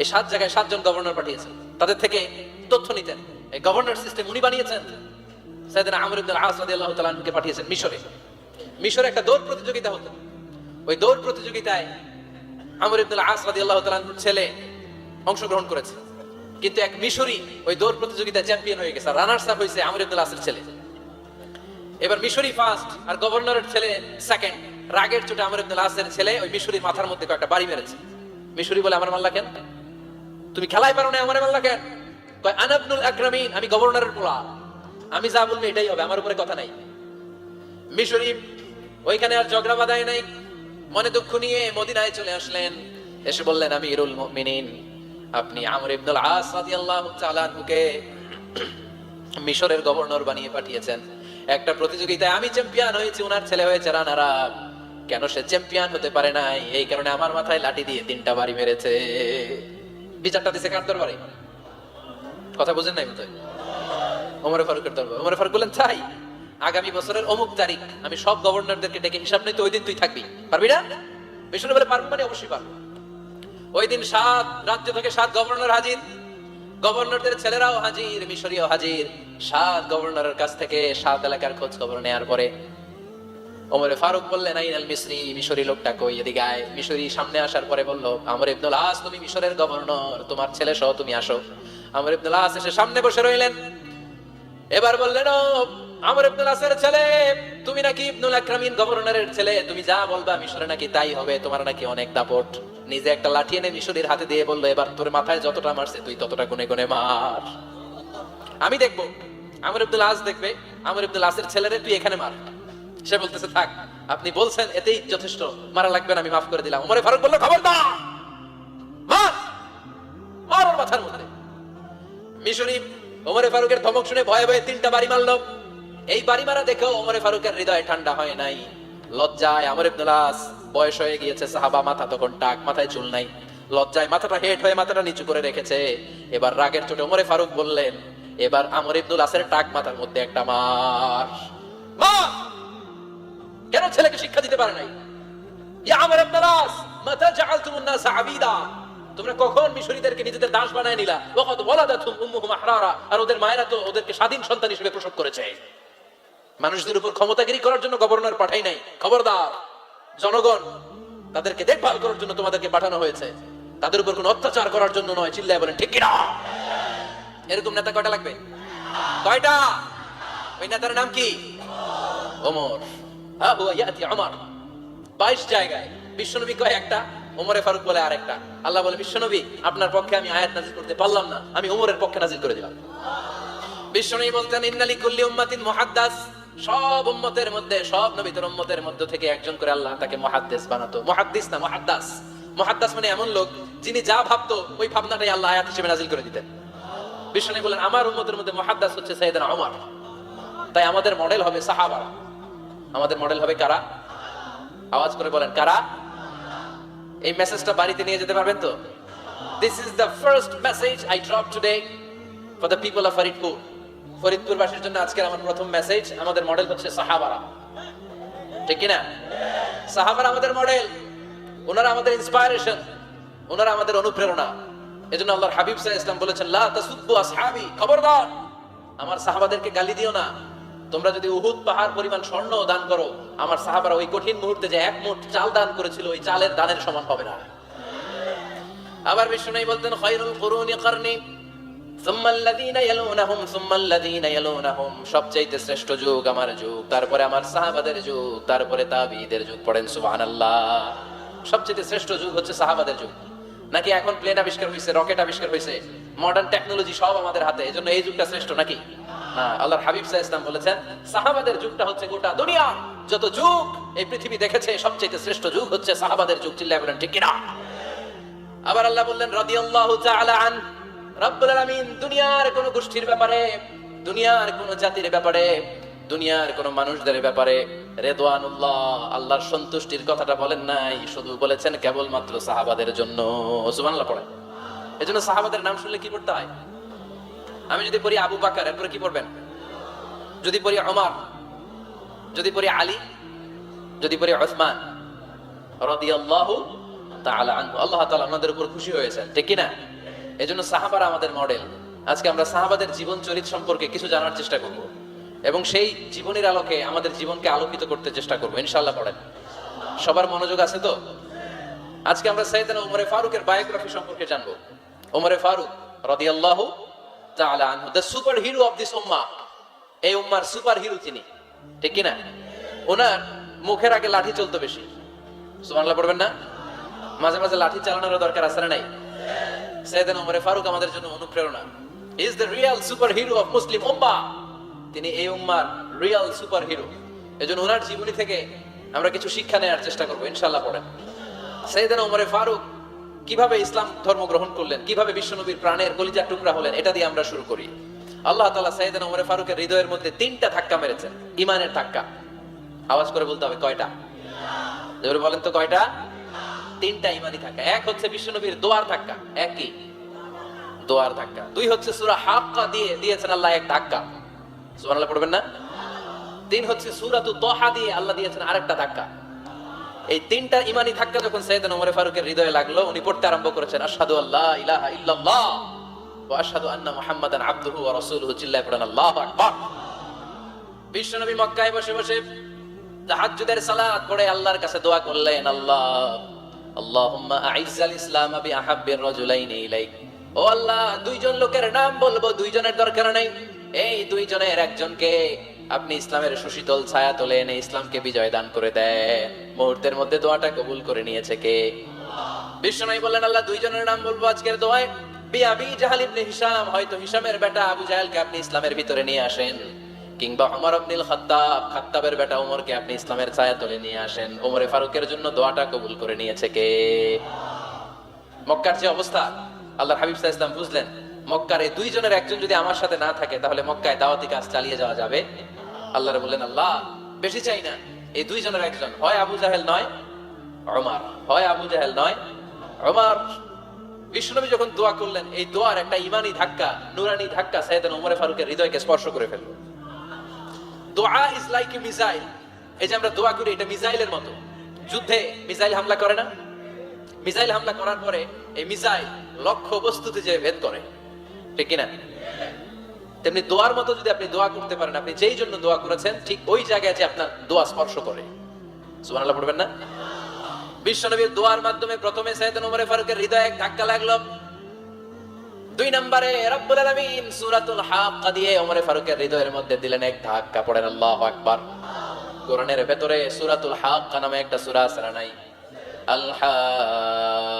এই 7 জায়গায় 7 জন গভর্নর পাঠিয়েছেন, তাদের থেকে তথ্য নিতেন। এই গভর্নর সিস্টেম উনি বানিয়েছেন। সাইয়েদনা আমর ইবনে আল আস রাদিয়াল্লাহু তাআলা আনহুকে পাঠিয়েছেন মিশরে। মিশরে একটা দৌড় প্রতিযোগিতা হতো। ওই দৌড় প্রতিযোগিতায় আমর ইবনে আল আস রাদিয়াল্লাহু তাআলা আনহুর ছেলে অংশগ্রহণ করেছে, কিন্তু এক মিশরি ওই দৌড় প্রতিযোগিতায় চ্যাম্পিয়ন হয়ে গেছে। রানার্স আপ হয়েছে আমর ইবনে আল আসের ছেলে। এবার মিশরি ফার্স্ট আর গভর্নরের ছেলে সেকেন্ড। রাগের চোটে আমর ইবনে আল আসের ছেলে ওই মিশরির মাথার মধ্যে কয়েকটা বাড়ি মেরেছে। মিশরি বলে, আমার মাল্লা কেন? তুমি খেলাই পারো না, আমার মাল্লা কেন? কয় আনা ইবনুল আকরামিন, আমি গভর্নরের পোলা, আমি যা বলবো এটাই হবে, আমার উপরে কথা নাই। মিশরি ওইখানে আর ঝগড়া বাঁধায় নাই, মনে দুঃখ নিয়ে মদিনায় চলে আসলেন। এসে বললেন, আমিরুল মুমিনিন, আপনি আমর ইবনুল আস রাদিয়াল্লাহু তাআলা আনহুকে মিশরের গভর্নর বানিয়ে পাঠিয়েছেন। একটা প্রতিযোগিতায় আমি চ্যাম্পিয়ন হয়েছি, ওনার ছেলে হয়েছে রানার আপ। কেন সে চ্যাম্পিয়ন হতে পারে নাই? এই কারণে আমার মাথায় লাঠি দিয়ে 3টা বাড়ি মেরেছে। বিচারটা দিছে কার দরবারে? কথা বুঝেন নাই বোধহয়? ওমর ফারুকের দরবারে। ওমর ফারুক বললেন, তাই আগামী বছরের অমুক তারিখ আমি সব গভর্নরদেরকে ডেকে হিসাব নিতে, ওই দিন তুই থাকবি, পারবি না? মিশরে বলে, পারবো মানে অবশ্যই পারবো। ওই দিন 7 রাজ্য থেকে 7 গভর্নর হাজির, গভর্নরদের ছেলেরাও হাজির, মিশরীয় হাজির। 7 গভর্নরের কাছ থেকে 7 এলাকার খোঁজ খবর নেওয়ার পরে ওমর ফারুক বললেন, আইনাল মিসরি, মিশরী লোকটা কই, এদিকে আয়। মিশরী সামনে আসার পরে বলল, আমর ইবনুল আস, তুমি মিশরের গভর্নর, তোমার ছেলে সহ তুমি আসো। আমর ইবনুল আস এসে সামনে বসে রইলেন। এবার বললেন, ও আমর ইবনুল আসের ছেলে, তুমি নাকি ইবনুল আকরামিন গভর্নরের ছেলে, তুমি যা বলবা মিশরে নাকি তাই হবে, তোমার নাকি অনেক দাপট। নিজে একটা লাঠি এনে মিশরীর হাতে দিয়ে বললো, এবার তোর মাথায় যতটা মারছে তুই ততটা গুনে গুনে মার, আমি দেখবো। আমর ইবনুল আস দেখবে, আমর ইবনুল আসের ছেলেরে তুই এখানে মার। সে বলতেছে, থাক, আপনি বলছেন এতেই যথেষ্ট, মারা লাগবে না, আমি মাফ করে দিলাম। ওমর ফারুক বলল, খবরদার, মার, মার ওর মাথার মধ্যে। মিশরী ওমর ফারুকের ধমক শুনে ভয়ে ভয়ে 3টা বাড়ি মারলো। এই বাড়ি মারা দেখেও ওমর ফারুকের হৃদয় ঠান্ডা হয় নাই। লজ্জায় আমর ইবনুল আস, বয়স হয়ে গিয়েছে, সাহাবা, মাথা তখন টাক, মাথায় চুল নাই, লজ্জায় মাথাটা হেট হয়ে মাথাটা নিচু করে রেখেছে। এবার রাগের চোটে ওমর ফারুক বললেন, এবার আমর ইবনুল আসের টাক মাথার মধ্যে একটা মার। মা কেন ছেলেকে শিক্ষা দিতে পারে নাই? ইয়া আমর ইবনুল আস, মাতা জাআলতুমুন নাস আবিদা, তোমরা কখন মিশরীদেরকে নিজেদের দাস বানায় নিলা? ওয়াকাদ ওয়ালাদাতুম উম্মুহুম আহরারা, আর ওদের মায়েরা তো ওদেরকে স্বাধীন সন্তান হিসেবে প্রসব করেছে। মানুষদের উপর ক্ষমতাগিরি করার জন্য গভর্নর পাঠাই নাই। খবরদার, জনগণ তাদেরকে দেখভাল করার জন্য তোমাদেরকে পাঠানো হয়েছে, তাদের উপর কোনো অত্যাচার করার জন্য নয়। চিল্লায় বলেন ঠিক কিনা? এরকম নেতা কয়টা লাগবে? কয়টা? ওই নেতার নাম কি? ওমর। হ্যাঁ, হুয়া ইয়াতি ওমর। 22 জায়গায় বিশ্বনবী কয় একটা, ওমরে ফারুক বলে আরেকটা। আল্লাহ বলে, বিশ্বনবী আপনার পক্ষে আমি আয়াত নাযিল করতে পারলাম না, আমি ওমরের পক্ষে নাযিল করে দিলাম। বিশ্বনবী বলতেন, ইন্না লিকুল্লি উম্মাতিন মুহাদ্দাস, সব উম্মতের মধ্যে, সব নবীদের উম্মতের মধ্য থেকে একজন করে আল্লাহ তাকে মুহাদ্দিস বানাতো। মুহাদ্দিস না, মুহাদ্দাস। মুহাদ্দাস মানে এমন লোক যিনি যা ভাবতো ওই ভাবনাটাই আল্লাহ আয়াত হিসেবে নাযিল করে দিতেন। বিশ্বনবী বলেন, আমার উম্মতের মধ্যে মুহাদ্দাস হচ্ছে সাইয়েদনা ওমর। তাই আমাদের মডেল হবে সাহাবারা। আমাদের মডেল হবে কারা? আওয়াজ করে বলেন, কারা? এই মেসেজটা বাড়িতে নিয়ে যেতে পারবেন তো? This is the first message I drop today for the people of Faridpur. ফরিদপুরবাসীর জন্য আজকের আমার প্রথম মেসেজ, আমাদের মডেল হচ্ছে সাহাবারা। ঠিক কি না? সাহাবারা আমাদের মডেল, ওনারা আমাদের ইন্সপায়ারেশন, ওনারা আমাদের অনুপ্রেরণা। এজন্য আল্লাহর হাবিব সাল্লাল্লাহু আলাইহি ওয়াসাল্লাম বলেছেন, লা তাসুব্বু আসহাবি, খবরদার আমার সাহাবাদেরকে গালি দিও না। তোমরা যদি উহুদ পাহাড় পরিমাণ স্বর্ণ দান করো, আমার সাহাবারা ওই কঠিন মুহূর্তে যে 1 মুঠ চাল দান করেছিল, ওই চালের দানের সমান হবে না। আবার বিষ্ণু বলতেন, খায়রুল কুরুনি কারনি সুম্মা আল্লাযীনা ইয়ালুনাহুম সুম্মা আল্লাযীনা ইয়ালুনাহুম, সবচেয়ে শ্রেষ্ঠ যুগ আমার যুগ, তারপরে আমার সাহাবাদের যুগ, তারপরে তাবিঈদের যুগ। পড়েন সুবহানাল্লাহ। সবচেয়ে শ্রেষ্ঠ যুগ হচ্ছে সাহাবাদের যুগ। নাকি এখন প্লেন আবিষ্কার হয়েছে, রকেট আবিষ্কার হয়েছে, মডার্ন টেকনোলজি সব আমাদের হাতে, এজন্য এই যুগটা শ্রেষ্ঠ নাকি? আল্লাহর হাবিব সাল্লাল্লাহু আলাইহি ওয়াসাল্লাম বলেছেন, সাহাবাদের যুগটা হচ্ছে গোটা দুনিয়া যত যুগ এই পৃথিবী দেখেছে সবচেয়ে শ্রেষ্ঠ যুগ হচ্ছে সাহাবাদের যুগ। চিল্লায় বলেন ঠিক কিনা? আবার আল্লাহ বললেন, রাদিয়াল্লাহু তাআলা আন, রব্বুল আলামিন দুনিয়ার কোন গোষ্ঠীর ব্যাপারে, দুনিয়ার কোন জাতির ব্যাপারে, দুনিয়ার কোন মানুষদের ব্যাপারে রিদওয়ানুল্লাহ, আল্লাহর সন্তুষ্টির কথাটা বলেন নাই, শুধু বলেছেন কেবলমাত্র সাহাবাদের জন্য। সুবহানাল্লাহ পড়েন। এজন্য সাহাবাদের নাম শুনলে কি পড়তে হয়? আমি যদি পড়ি আবু বকর, এরপরে কি পড়বেন? যদি পড়ি ওমর, যদি পড়ি আলী, যদি পড়ি উসমান রাদিয়াল্লাহু তাআলা আনহু, আল্লাহ তাআলা ওনাদের উপর খুশি হয়েছেন, ঠিক কি না? এজন্য সাহাবারা আমাদের মডেল। আজকে আমরা সাহাবাদের জীবন চরিত সম্পর্কে কিছু জানার চেষ্টা করব এবং সেই জীবনের আলোকে আমাদের জীবনকে আলোকিত করতে চেষ্টা করব, ইনশাআল্লাহ। পড়েন, সবার মনোযোগ আছে তো? আজকে আমরা সাইয়েদনা ওমর ফারুকের বায়োগ্রাফি সম্পর্কে জানবো। ওমর ফারুক রাদিয়াল্লাহু তাআলা আনহু, the super hero of this উম্মাহ। এই উম্মার সুপার হিরো তিনি, ঠিক কি না? ওনার মুখের আগে লাঠি চলতো বেশি, সুবহানাল্লাহ পড়বেন না? মাঝে মাঝে লাঠি চালানোর দরকার আছে না নাই? সাইয়েদনা ওমর ফারুক আমাদের জন্য অনুপ্রেরণা। He is the real super hero of Muslim উম্মাহ। তিনি এই উম্মার রিয়েল সুপার হিরো। এজন্য ওনার জীবনী থেকে আমরা কিছু শিক্ষা নেওয়ার চেষ্টা করবো, ইনশাআল্লাহ। পড়েন, সাইয়েদনা ওমর ফারুক কিভাবে ইসলাম ধর্ম গ্রহণ করলেন, কিভাবে বিশ্বনবীর প্রাণের কলিজার টুকরা হলেন, এটা দিয়ে আমরা শুরু করি। আল্লাহ তাআলা সাইয়েদনা ওমর ফারুকের হৃদয়ের মধ্যে 3টা ধাক্কা মেরেছেন, ঈমানের ধাক্কা। আওয়াজ করে বলতে হবে কয়টা? জোরে বলেন তো কয়টা? 3টা ঈমানি ধাক্কা। এক হচ্ছে বিশ্বনবীর দোয়ার ধাক্কা, একই দোয়ার ধাক্কা। 2 হচ্ছে সূরা হাক্কা দিয়ে দিয়েছেন আল্লাহ এক ধাক্কা, সুবহানাল্লাহ পড়বেন না? 3 হচ্ছে সূরাতুত তাহা দিয়ে আল্লাহ দিয়েছেন আরেকটা ধাক্কা। এই 3টা ঈমানি ধাক্কা যখন সাইয়েদনা ওমর ফারুকের হৃদয়ে লাগলো, উনি পড়তে আরম্ভ করেছেন আশহাদু আল্লা ইলাহা ইল্লাল্লাহ ওয়া আশহাদু আন্না মুহাম্মাদান আবদুহু ওয়া রাসূলুহু। চিল্লায়ে পড়েন আল্লাহু আকবার। বিশ্বনবী মক্কায় বসে বসে তাহাজ্জুদের সালাত পড়ে আল্লাহর কাছে দোয়া করলেন, আল্লাহুম্মা আইজ্জাল ইসলাম বিআহাব্বির রাজুলাইনি ইলাইক। ও আল্লাহ, 2 জন লোকের নাম বলবো, 2 জনের দরকার নাই। এই 2 জনের একজনকে আপনি ইসলামের সুশীতল ছায়া তোলে এনে ইসলামকে বিজয় দান করে দেন। মুহূর্তের মধ্যে দোয়াটা কবুল করে নিয়েছে কে? বিশ্বনবী বললেন, আল্লাহ 2 জনের নাম বলবো আজকের দোয়ায়। আবি জাহল ইবনে হিশাম, হয়তো হিশামের বেটা আবু জাহেলকে আপনি ইসলামের ভিতরে নিয়ে আসেন, কিংবা ওমর ইবনুল খাত্তাব, খাত্তাবের বেটা ওমরকে আপনি ইসলামের ছায়া তোলে নিয়ে আসেন। ওমর ফারুকের জন্য দোয়াটা কবুল করে নিয়েছে কে? মক্কার যে অবস্থা, আল্লাহর হাবিব সাল্লাল্লাহু আলাইহি ওয়াসাল্লাম বুঝলেন মক্কার এই 2 জনের একজন যদি আমার সাথে না থাকে তাহলে মক্কায় দাওয়াতি কাজ চালিয়ে যাওয়া যাবে। আল্লাহরে বললেন, আল্লাহ বেশি চাই না, এই 2 জনের একজন, হয় আবু জাহেল নয় ওমর, হয় আবু জাহেল নয় ওমর। বিশ্বনবী যখন দোয়া করলেন, এই দোয়ার একটা ঈমানি ধাক্কা, নূরানি ধাক্কা সাইয়েদনা ওমর ফারুকের হৃদয়কে স্পর্শ করে ফেলল। দোয়া ইজ লাইক এ মিসাইল। এই যে আমরা দোয়া করি, এটা মিসাইলের মতো। যুদ্ধে মিসাইল হামলা করে না? মিসাইল হামলা করার পরে এই মিসাইল লক্ষ্য বস্তুতে যে ভেদ করে, ঠিক কি না? তেমনি দোয়ার মতো যদি আপনি দোয়া করতে পারেন, আপনি যেই জন্য দোয়া করেছেন ঠিক ওই জায়গায় যে আপনার দোয়া স্পর্শ করে। সুবহানাল্লাহ পড়বেন না? বিশ্বনবীর দোয়ার মাধ্যমে প্রথমে সাইয়েদনা ওমর ফারুকের হৃদয়ে এক ধাক্কা লাগলো। 2 নম্বরে রব্বুল আলামিন সূরাতুল হাক্কা দিয়ে ওমর ফারুকের হৃদয়ের মধ্যে দিলেন এক ধাক্কা। পড়েন আল্লাহু আকবার। কোরআনের ভেতরে সূরাতুল হাক্কা নামে একটা সূরা আছে না নাই? আল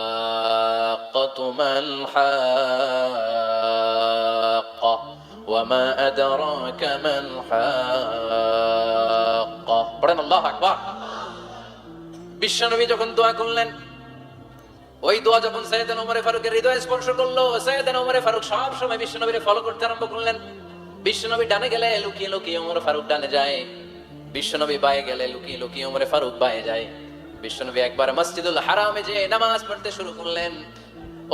হাক্কাতু মাল হাক্কা ওয়া মা আদরাকা মাল হাক্কা। পড়েন আল্লাহু আকবার। বিশ্বনবী যখন দোয়া করলেন, ওই দোয়া যখন সাইয়েদনা ওমর ফারুকের হৃদয় স্পর্শ করলো, সাইয়েদনা ওমর ফারুক সব সময় বিশ্বনবীকে ফলো করতে আরম্ভ করলেন। বিশ্বনবী ডানে গেলে লুকিয়ে লুকিয়ে ওমর ফারুক ডানে যায়, বিশ্বনবী বায়ে গেলে লুকিয়ে লুকিয়ে ওমর ফারুক বায়ে যায়। বিশ্বনবী একবার মসজিদুল হারামে যে নামাজ পড়তে শুরু করলেন,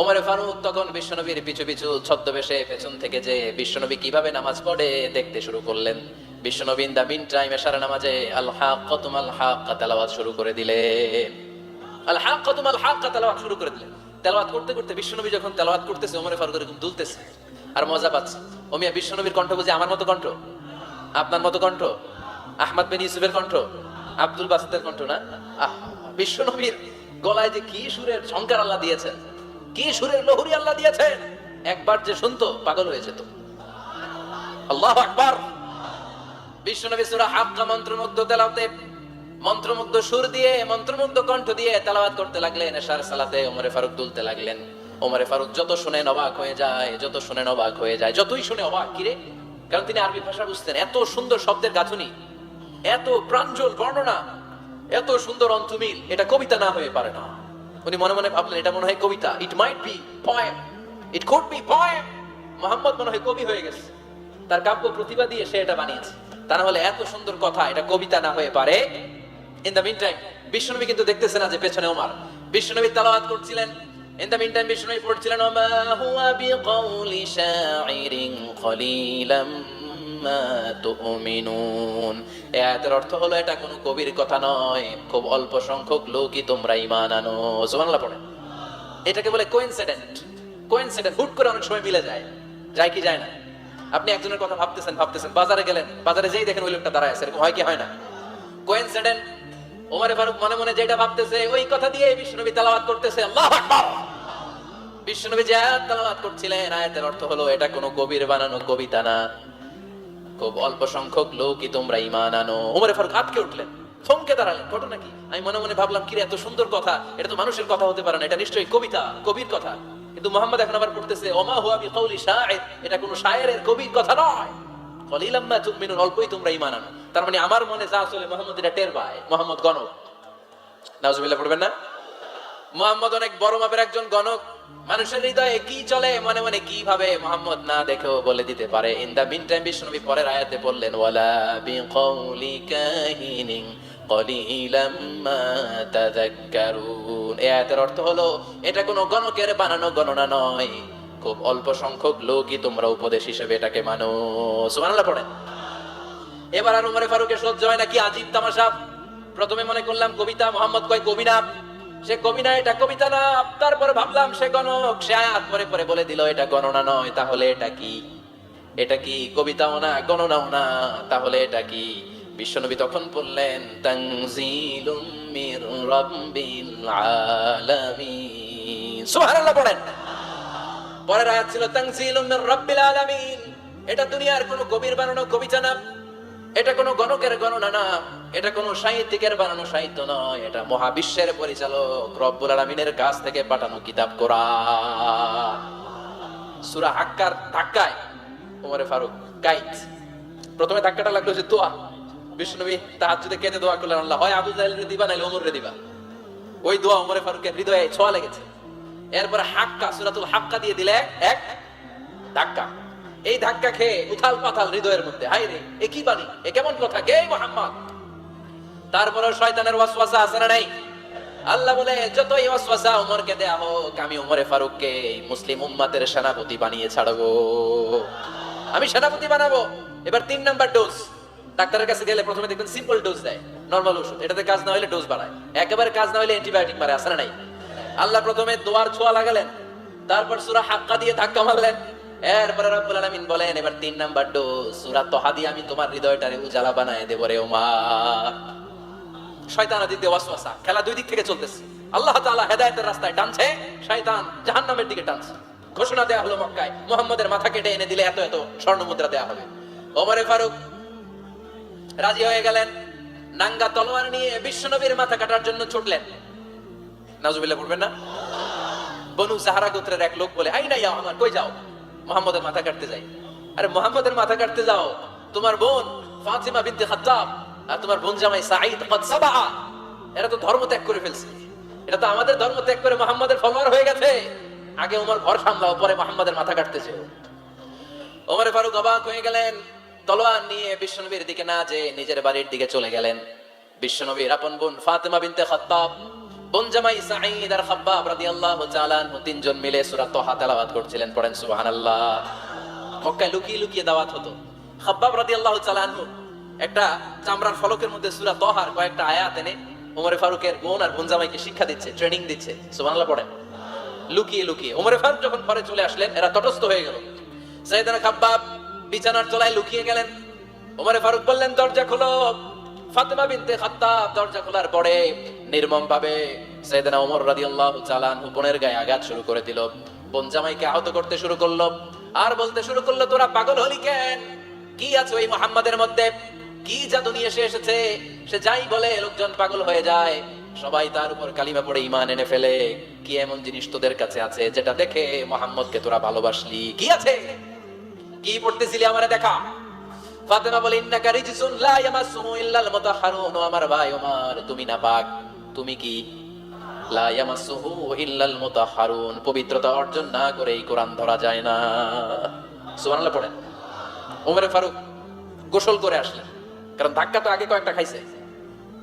ওমর ফারুক তখন বিশ্বনবীর পিছু পিছু ছদ্মবেশে পেছন থেকে যে বিশ্বনবী কিভাবে নামাজ পড়ে দেখতে শুরু করলেন। বিশ্বনবী ইন দা মিন টাইম এশারা নামাজে আল হাক্কাতু মাল হাক্কা তেলাওয়াত শুরু করে দিলেন। আল হাক্কাতু মাল হাক্কা তেলাওয়াত শুরু করে দিলেন। তেলাওয়াত করতে করতে বিশ্বনবী যখন তেলাওয়াত করতেছে, ওমর ফারুক এরকম দুলতেছে আর মজা পাচ্ছে। ও মিয়া, বিশ্বনবীর কণ্ঠ বুঝি আমার মতো কণ্ঠ, আপনার মতো কণ্ঠ, আহমদ বিন ইউসুফের কণ্ঠ, আব্দুল বাসিতের কণ্ঠ না? বিশ্বনবীর গলায় যে কি সুরের ঝংকার আল্লাহ দিয়েছেন, কি সুরের লহরী আল্লাহ দিয়েছেন, একবার যে শুনতো পাগল হয়ে যেত। আল্লাহু আকবার। বিশ্বনবী সূরা হাক্কা মন্ত্রমুগ্ধ তেলাওয়াতে, মন্ত্রমুগ্ধ সুর দিয়ে, মন্ত্রমুগ্ধ কণ্ঠ দিয়ে তেলাওয়াত করতে লাগলেন। এশার সালাতে ওমর ফারুক দুলতে লাগলেন। ওমর ফারুক যত শুনে অবাক হয়ে যায়, যত শুনে অবাক হয়ে যায়, যতই শুনে অবাক। কিরে? কারণ তিনি আরবি ভাষা বুঝতেন। এত সুন্দর শব্দের গাঁথনি, এত প্রাঞ্জল বর্ণনা, এত সুন্দর অন্তমিল, এটা কবিতা না হয়ে পারে না। উনি মনে মনে ভাবলেন, এটা মনে হয় কবিতা। It might be poem, it could be poem. Muhammad মনে হয় কবি হয়ে গেছে, তার কাব্য প্রতিভা দিয়ে সে এটা বানিয়েছে। তা না হলে এত সুন্দর কথা, এটা কবিতা না হয়ে পারে। ইন দ্য মিন টাইম বিশ্বনবী কিন্তু দেখতেছে না যে পেছনে ওমর। বিশ্বনবী তেলাওয়াত করছিলেন। ইন দ্য মিন টাইম বিশ্বনবী পড়ছিলেন, ওমা হুয়া বিকাউলি শাইরিন কলিলাম মা তুমিনুন। এই আয়াতের অর্থ হলো এটা কোনো কবির কথা নয়, খুব অল্প সংখ্যক লোকই তোমরা ঈমান আনো। সুবহানাল্লাহ পড়েন। এটাকে বলে কোইন্সিডেন্ট। কোইন্সিডেন্ট হুট করে অনেক সময় মিলে যায়, যায় কি যায় না? আপনি একজনের কথা ভাবতেছেন বাজারে গেলেন, বাজারে যেই দেখেন ওই লোকটা দাঁড়ায় আছে, এরকম হয় কি হয় না? কোইন্সিডেন্ট। ওমর ফারুক মনে মনে যেটা ভাবতেছে ওই কথা দিয়ে বিশ্বনবী তেলাওয়াত করতেছে, আল্লাহু আকবার। বিশ্বনবী যে আয়াত তেলাওয়াত করছিলেন, আয়াতের অর্থ হলো এটা কোনো কবির বানানো কবিতা না, খুব অল্প সংখ্যক লোকই তোমরা ঈমান আনো। ওমর ফারুক আটকে উঠলেন, থমকে দাঁড়ালেন। ঘটনা কি? আমি মনে মনে ভাবলাম, কি রে, এত সুন্দর কথা, এটা তো মানুষের কথা হতে পারে না, এটা নিশ্চয়ই কবিতা, কবির কথা। কিন্তু মুহাম্মদ এখন আবার পড়তেছে ওমা হুয়া বিকাউলি শাইর, এটা কোনো শায়েরের কবির কথা নয়। কলিলাম মা তুমিনুন, অল্পই তোমরা ঈমান আনো। তার মানে আমার মনে যা আসলে মুহাম্মদ এটা টের পায়। মুহাম্মদ গণক, নাউজুবিল্লাহ পড়বেন না? মুহাম্মদ অনেক বড় মাপের একজন গণক। মানুষের হৃদয়ে কি চলে, মনে মনে কি ভাবে, মুহাম্মদ না দেখেও বলে দিতে পারে। ইন দা মিন টাইম বিশ্বনবী পরের আয়াতে বললেন, ওয়ালা বিকাউলি কাহিনিন কলিলাম মা তাযাক্কারুন। এই আয়াতের অর্থ হলো এটা কোনো গণকের বানানো গণনা নয়, খুব অল্প সংখ্যক লোকই তোমরা উপদেশ হিসেবে এটাকে মানো। সুবহানাল্লাহ পড়েন। এবার আর উমরে ফারুকের সহ্য হয় না, কি আজীব তামাশা। প্রথমে মনে করলাম কবিতা, মুহাম্মদ কয় কবি না, সে কবি না, এটা কবিতা না। তারপরে ভাবলাম সে গণক, সে আয়াত পরে পরে বলে দিল এটা গণনা নয়, তাহলে এটা কি? এটা কি কবিতাও না, গণনাও না, তাহলে এটা কি? বিশ্বনবী তখন বললেন, তানজিলুম মির রাব্বিল আলামিন। সুবহানাল্লাহ পড়েন। পরের আয়াত ছিল তানজিলুম মির রাব্বিল আলামিন। এটা দুনিয়ার কোনো কবির বানানো কবিতা না, এটা কোনো গণকের গণনা না, এটা কোনো সাহিত্যিকের বানানো সাহিত্য নয়, এটা মহাবিশ্বের পরিচালক রব্বুল আলামিনের কাছ থেকে পাঠানো কিতাব কোরআন। সূরা হাক্কার ধাক্কায় ওমর ফারুক গাইড। প্রথমে ধাক্কাটা লাগলো যে দোয়া। বিশ্বনবী তাহাজ্জুদে কেঁদে দোয়া করলেন, আল্লাহ হয় আবু জাহেলরে দিবা নাইলে ওমররে দিবা। ওই দোয়া ওমর ফারুকের হৃদয়ে ছোঁয়া লেগেছে। এরপরে হাক্কা, সূরাতুল হাক্কা দিয়ে দিলে এক ধাক্কা। এই ধাক্কা খেয়ে উথাল পাথাল হৃদয়ের মধ্যে, হায় রে, এ কি বাণী, এ কেমন কথা, কে মুহাম্মদ? তারপরে শয়তানের ওয়াসওয়াসা আছে না নাই? আল্লাহ বলে, যতই ওয়াসওয়াসা ওমরকে দেয়া হোক, আমি ওমরে ফারুককে মুসলিম উম্মতের সেনাপতি বানিয়ে ছাড়বো, আমি সেনাপতি বানাবো। এবার 3 নাম্বার ডোজ। ডাক্তারের কাছে গেলে প্রথমে দেখবেন সিম্পল ডোজ দেয়, নরমাল ওষুধ, এটাতে কাজ না হলে ডোজ বাড়ায়, একেবারে কাজ না হলে অ্যান্টিবায়োটিক মারে, আছে না নাই? আল্লাহ প্রথমে দোয়ার ছোঁয়া লাগালেন, তারপর সূরা হাক্কা দিয়ে ধাক্কা মারলেন। এরপরে রব্বুল আলামিন বলেন, এবার 3 নাম্বার ডোজ, সূরা তহা দিয়ে আমি তোমার হৃদয়টারে উজালা বানায় দেব রে ওমর। শয়তান দিতে ওয়াসওয়াসা, খেলা দুই দিক থেকে চলতেছে। আল্লাহ তাআলা হেদায়েতের রাস্তায় টানছে, শয়তান জাহান্নামের দিকে টানছে। ঘোষণা দেয়া হলো মক্কায়, মুহাম্মদের মাথা কেটে এনে দিলে এত এত স্বর্ণ মুদ্রা দেয়া হবে। ওমরে ফারুক রাজি হয়ে গেলেন, নাঙ্গা তলোয়ার নিয়ে বিশ্বনবীর মাথা কাটার জন্য ছুটলেন। নাউজুবিল্লাহ পড়বেন না? বনু সাহারা গোত্রের এক লোক বলে, আইনা ইয়া ওমর, কই যাও? মুহাম্মদের মাথা কাটতে যাই। আরে মুহাম্মদের মাথা কাটতে যাও, তোমার বোন ফাতিমা বিনতে খাত্তাব আর তোমার বোন জামাই সাঈদ কদ সাবাআ, এরা তো ধর্ম ত্যাগ করে ফেলছে, এটা তো আমাদের ধর্ম ত্যাগ করে মুহাম্মদের ফলোয়ার হয়ে গেছে। আগে ওমর ঘর সামলাও, পরে মুহাম্মদের মাথা কাটতেছে। ওমর ফারুক অবাক হয়ে গেলেন, তলোয়ার নিয়ে বিশ্বনবীর দিকে না যেয়ে নিজের বাড়ির দিকে চলে গেলেন। বিশ্বনবীর আপন বোন ফাতিমা বিনতে খাত্তাব, বোন জামাই সাঈদ আর খাব্বাব রাদিয়াল্লাহু তাআলা আনহু, তিনজন মিলে সূরা তহা তেলাওয়াত করছিলেন। পড়েন সুবহানাল্লাহ। মক্কায় লুকিয়ে লুকিয়ে দাওয়াত হতো। খাব্বাব রাদিয়াল্লাহু তাআলা আনহু একটা চামড়ার ফলকের মধ্যে সূরা তহার কয়েকটা আয়াত এনে ওমরে ফারুকের বোন আর বোন জামাইকে শিক্ষা দিচ্ছে, ট্রেনিং দিচ্ছে। সুবহানাল্লাহ পড়েন। লুকিয়ে লুকিয়ে ওমরে ফারুক যখন ঘরে চলে আসলেন, এরা তটস্থ হয়ে গেল। সাইয়েদনা খাব্বাব বিছানার তলায় লুকিয়ে গেলেন। ওমরে ফারুক বললেন, দরজা খোলো। ফাতিমা বিনতে খাত্তাব দরজা খোলার পরে নির্মম ভাবে সাইয়েদনা ওমর রাদিয়াল্লাহু তাআলা আনহু বোনের গায়ে আঘাত শুরু করে দিল। বোন জামাইকে আহত করতে শুরু করলো আর বলতে শুরু করলো, তোরা পাগল হলি কেন? কি আছে ওই মুহাম্মাদের মধ্যে? কি জাদু নিয়ে এসেছে? সে যাই বলে লোকজন পাগল হয়ে যায়, সবাই তার উপর কালিমা পড়ে ঈমান এনে ফেলে। কি এমন জিনিস তোদের কাছে আছে যেটা দেখে মুহাম্মদকে তোরা ভালোবাসলি? কি আছে? কি পড়তেছিলি আমারে দেখা? ফাতেমা বলে, ইন্নাকা রিজসুন লা ইয়ামাসসুহু ইল্লাল মুতাহহারুন। আমার ভাই ওমর, তুমি নাপাক। তুমি কি? লা ইয়ামাসসুহু ইল্লাল মুতাহহারুন, পবিত্রতা অর্জন না করে এই কোরআন ধরা যায় না। সুবহানাল্লাহ পড়েন। ওমরে ফারুক গোসল করে আসলেন, কারণ ধাক্কা তো আগে কয়েকটা খাইছে।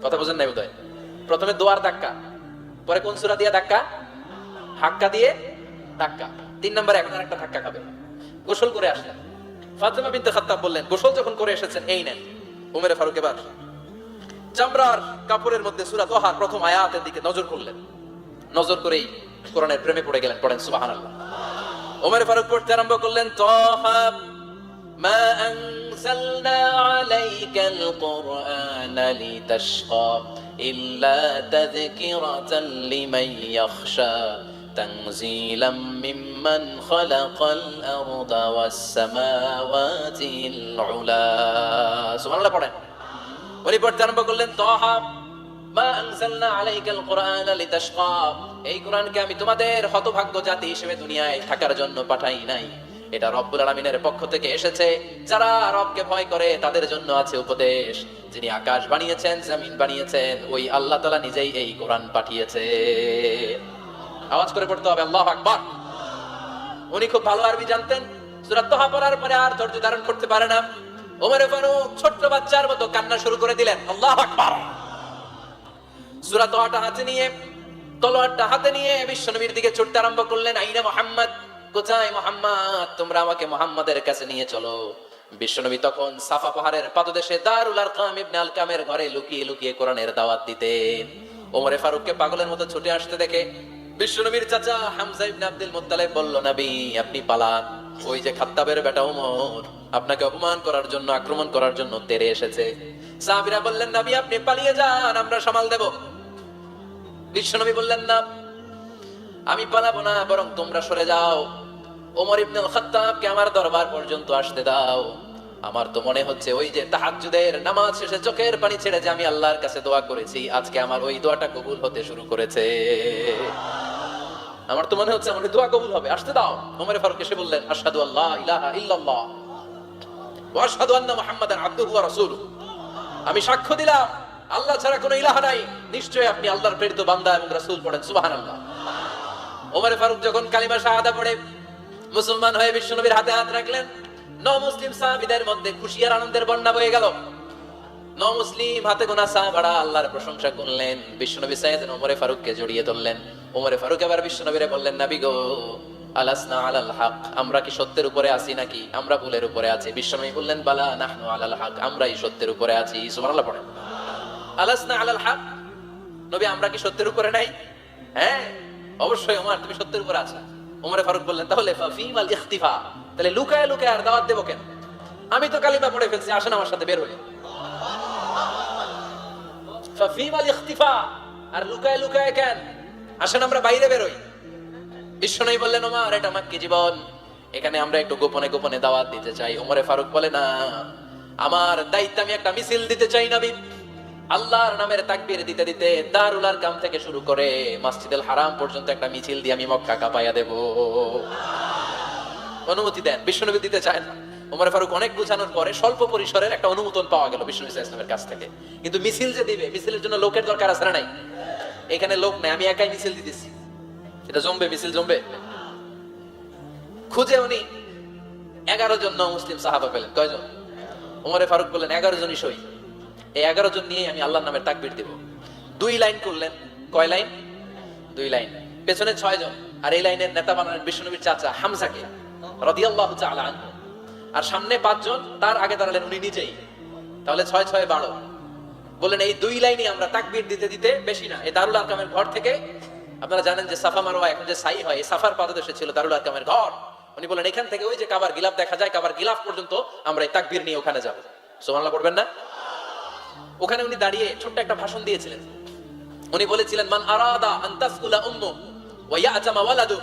কথা বুঝেন নাই বোধহয়? প্রথমে দোয়ার ধাক্কা, পরে কোন সূরা দিয়ে ধাক্কা? হাক্কা দিয়ে ধাক্কা। 3 নম্বরে এখন আরেকটা ধাক্কা খাবে। গোসল করে আসলেন, ফাতেমা বিনতে খাত্তাব বললেন, গোসল যখন করে এসেছেন এই নেন। উমরে ফারুক এবার চামড়ার কাপড়ের মধ্যে সূরা তাহার প্রথম আয়াতের দিকে নজর করলেন। নজর করেই কোরআনের প্রেমে পড়ে গেলেন। পড়েন সুবহানাল্লাহ। উমরে ফারুক পড়তে আরম্ভ করলেন, তাহা মা আনজালনা আলাইকাল কুরআনা লিতাশকা ইল্লা তাযকিরাতান লিমান ইয়াখশা তানজিলাম মিম্মান খালাকাল আরদা ওয়াস সামাওয়াতিল উলা। সুবহানাল্লাহ পড়েন। উনি পড়তে আরম্ভ করলেন, তাহা মা আনজালনা আলাইকাল কুরআনা লিতাশকা, এই কোরআনকে আমি তোমাদের হতভাগ্য জাতি হিসেবে দুনিয়ায় থাকার জন্য পাঠাই নাই। এটা রব্বুল আলামিনের পক্ষ থেকে এসেছে। যারা রবকে ভয় করে তাদের জন্য আছে উপদেশ। যিনি আকাশ বানিয়েছেন, জমিন বানিয়েছেন, ওই আল্লাহ তাআলা নিজেই এই কোরআন পাঠিয়েছে। আওয়াজ করে পড়তে হবে আল্লাহু আকবার। উনি খুব ভালো আরবি জানতেন। সূরা তাহা পড়ার পরে আর ধৈর্য ধারণ করতে পারে না। ওমর ফারুক ছোট্ট বাচ্চার মতো কান্না শুরু করে দিলেন। আল্লাহু আকবার। সূরা তাহাটা হাতে নিয়ে, তলোয়ারটা হাতে নিয়ে বিশ্বনবীর দিকে ছুটতে আরম্ভ করলেন। আইনা মুহাম্মদ, কোথায় মুহাম্মদ? তোমরা আমাকে মুহাম্মাদের কাছে নিয়ে চলো। বিশ্বনবী তখন সাফা পাহাড়ের পাদদেশে দারুল আরকাম ইবনে আলকামের ঘরে লুকিয়ে লুকিয়ে কোরআনের দাওয়াত দিতেন। ওমর ফারুককে পাগলের মতো ছুটে আসতে দেখে বিশ্বনবীর চাচা হামজা ইবনে আব্দুল মুত্তালিব বলল, নবী আপনি পালান। ওই যে খাত্তাবের বেটা ওমর আপনাকে অপমান করার জন্য, আক্রমণ করার জন্য তেড়ে এসেছে। সাহাবীরা বললেন, নবী আপনি পালিয়ে যান, আমরা সামাল দেব। বিশ্বনবী বললেন, না আমি পালাবো না, বরং তোমরা সরে যাও। ওমর ইবনে খাত্তাবকে আমার দরবার পর্যন্ত আসতে দাও। আমার তো মনে হচ্ছে ওই যে তাহাজ্জুদের নামাজ শেষে চোখের পানি ছেড়ে যে আমি আল্লাহর কাছে দোয়া করেছি, আজকে আমার ওই দোয়াটা কবুল হতে শুরু করেছে। আমার তো মনে হচ্ছে আমার দোয়া কবুল হবে, আসতে দাও। ওমর ফারুক এসে বললেন, আশহাদু আল্লা ইলাহা ইল্লাল্লাহ ওয়া আশহাদু আন্না মুহাম্মাদান আবদুহু ওয়া রাসূলুহু, আমি সাক্ষ্য দিলাম আল্লাহ ছাড়া কোনো ইলাহ নাই, নিশ্চয়ই আপনি আল্লাহর প্রেরিত বান্দা এবং রাসূল। পড়েন সুবহানাল্লাহ। ওমর ফারুক যখন কালিমা শাহাদা পড়ে মুসলমান হয়ে বিশ্বনবীর হাতে হাত রাখলেন, মুসলিম সাহাবীদের মধ্যে খুশি আর আনন্দের বন্যা বয়ে গেল। মুসলিম হাতে গোনা সাহাবারা আল্লাহর প্রশংসা করলেন। বিশ্বনবী সাইয়েদনা ওমর ফারুককে জড়িয়ে ধরলেন। ওমর ফারুক এবার বিশ্বনবীরে বললেন, নবী গো, আলাসনা আলাল হক, আমরা কি সত্যের উপরে আছি নাকি আমরা ভুলের উপরে আছি? বিশ্বনবী বললেন, বালা নাহনু আলাল হক, আমরাই সত্যের উপরে আছি। সুবহানাল্লাহ পড়েন। আলাসনা আলাল হক, নবী আমরা কি সত্যের উপরে নাই? হ্যাঁ অবশ্যই ওমর, তুমি সত্যের উপরে আছো। ওমর ফারুক বললেন, তাহলে ফাফিমাল ইখতিফা, তাহলে লুকায় লুকায় আর দাওয়াত দেব কেন? আমি তো কালিমা পড়ে ফেলছি, আসেন আমার সাথে বের হই। ফাফিমাল ইখতিফা, আর লুকায় লুকায় কেন? আসেন আমরা বাইরে বের হই। বিশ্বনবী বললেন, ওমর এটা মাক্কি জীবন, এখানে আমরা একটু গোপনে গোপনে দাওয়াত দিতে চাই। ওমর ফারুক বলে, না, আমার দায়িত্ব, আমি একটা মিছিল দিতে চাই নবী। আল্লাহর নামের তাকবীর দিতে দিতে দারুল আরকাম থেকে শুরু করে মসজিদুল হারাম পর্যন্ত একটা মিছিল দিয়ে আমি মক্কা কাঁপাইয়া দেব। অনুমতি দেন। বিশ্বনবী দিতে চায় না। ওমর ফারুক অনেক বুঝানোর পরে স্বল্প পরিসরের একটা অনুমোদন পাওয়া গেল বিশ্বনবী সাল্লাল্লাহু আলাইহি ওয়াসাল্লামের কাছ থেকে। কিন্তু মিছিল যে দিবে, মিছিলের জন্য লোকের দরকার আছে না নাই? এখানে লোক নাই, আমি একাই মিছিল দিতেছি। এটা জমবে, মিছিল জমবে। খুঁজে উনি 11 জন মুসলিম সাহাবা পেলেন। কয়জন? ওমর ফারুক বললেন, 11 জনই সই। এই 11 জন নিয়ে আমি আল্লাহর নামের তাকবীর দেব। 2 লাইন করলেন। কয় লাইন? 2 লাইন। পেছনে 6 জন, আর এই লাইনের নেতা বানালেন বিশ্বনবীর চাচা হামজাকে রাদিয়াল্লাহু তাআলা আনহু। আর সামনে 5 জন, তার আগে দাঁড়ালেন উনি নিজেই। তাহলে 6 6 12। বললেন এই 2 লাইনে আমরা তাকবীর দিতে দিতে, বেশি না, এই দারুল আরকামের ঘর থেকে, আপনারা জানেন যে সাফা মারওয়া এখন যে সাই হয়, এই সাফার পাদদেশে ছিল দারুল আরকামের ঘর। উনি বলেন এখান থেকে ওই যে কাবার গিলাফ দেখা যায়, কাবার গিলাফ পর্যন্ত আমরা এই তাকবীর নিয়ে ওখানে যাব। সুবহানাল্লাহ পড়বেন না? ওখানে উনি দাঁড়িয়ে ছোট্ট একটা ভাষণ দিয়েছিলেন। উনি বলেছিলেন, মান আরাদা আন তাসকুলা উম্মু ওয়া ইয়াতামা ওয়ালাদু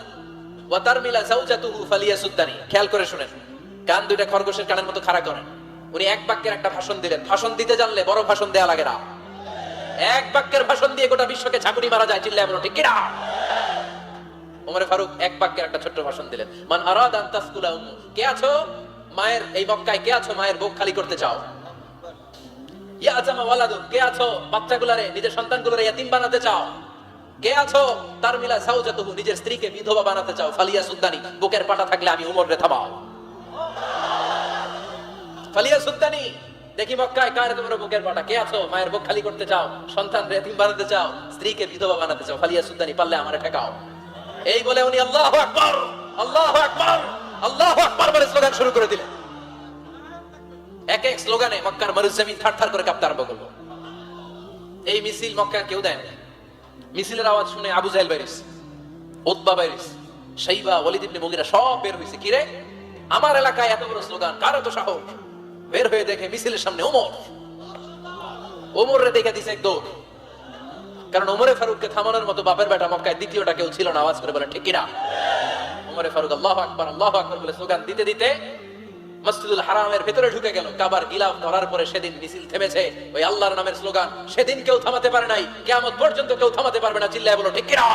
ওয়া তারমিলা যাওজাতুহু ফালিয়াসুদ্দানি। খেয়াল করে শুনেন, কান দুইটা খরগোশের কানের মতো খাড়া করেন। উনি এক বাক্যের একটা ভাষণ দিলেন। ভাষণ দিতে জানলে বড় ভাষণ দেয়া লাগে না। এক বাক্যের ভাষণ দিয়ে গোটা বিশ্বকে ঝাঁকুনি মারা যায়। চিল্লায় বলো ঠিক কিনা? ওমর ফারুক এক বাক্যের একটা ছোট্ট ভাষণ দিলেন। মান আরাদা আন তাসকুলা উম্মু, কে আছো মায়ের এই মক্কায়, কে আছো মায়ের বুক খালি করতে চাও? ইয়াতামা ওয়ালাদু, কে আছো বাচ্চাগুলারে, নিজের সন্তানগুলারে ইয়াতিম বানাতে চাও? কে আছো তারমিলা যাওজাতুহু, নিজের স্ত্রীকে বিধবা বানাতে চাও? ফালিয়াসুদ্দানি, বুকের পাটা থাকলে আমি উমর রে থামাও। ফালিয়াসুদ্দানি, দেখি মক্কায় কার তোমার বুকের পাটা? কে আছো মায়ের বুক খালি করতে চাও, সন্তানরে ইয়াতিম বানাতে চাও, স্ত্রীকে বিধবা বানাতে চাও? ফালিয়াসুদ্দানি, পারলে আমারে ঠেকাও। এই বলে উনি আল্লাহু আকবার, আল্লাহু আকবার, আল্লাহু আকবার বলে স্লোগান শুরু করে দিলেন। এক এক স্লোগানে মক্কার মরুজমিন থারথার করে কাঁপতে আরম্ভ করলো। এই মিছিল মক্কার কেউ দেয় না। মিছিলের আওয়াজ শুনে আবু জাহেল বাইরিস, উতবা বাইরিস, শাইবা, ওয়ালিদ ইবনে মুগিরা সব বের হইছে। কি রে, আমার এলাকায় এত বড় স্লোগান, কার এত সাহস? বের হয়ে দেখে মিছিলের সামনে ওমর। ওমর রে দেখে দিছে এক দৌড়, কারণ ওমরে ফারুককে থামানোর মতো বাপের বেটা মক্কায় দ্বিতীয়টা কেউ ছিল না। আওয়াজ করে বলে ঠিক কিনা? ওমরে ফারুক আল্লাহু আকবার বলে স্লোগান দিতে দিতে মসজিদুল হারামের ভিতরে ঢুকে গেল। কাবার গিলাফ ধরার পরে সেদিন মিছিল থেমেছে। ওই আল্লাহর নামের স্লোগান সেদিন কেউ থামাতে পারে নাই, কিয়ামত পর্যন্ত কেউ থামাতে পারবে না। চিল্লায় বলো ঠিক কিনা?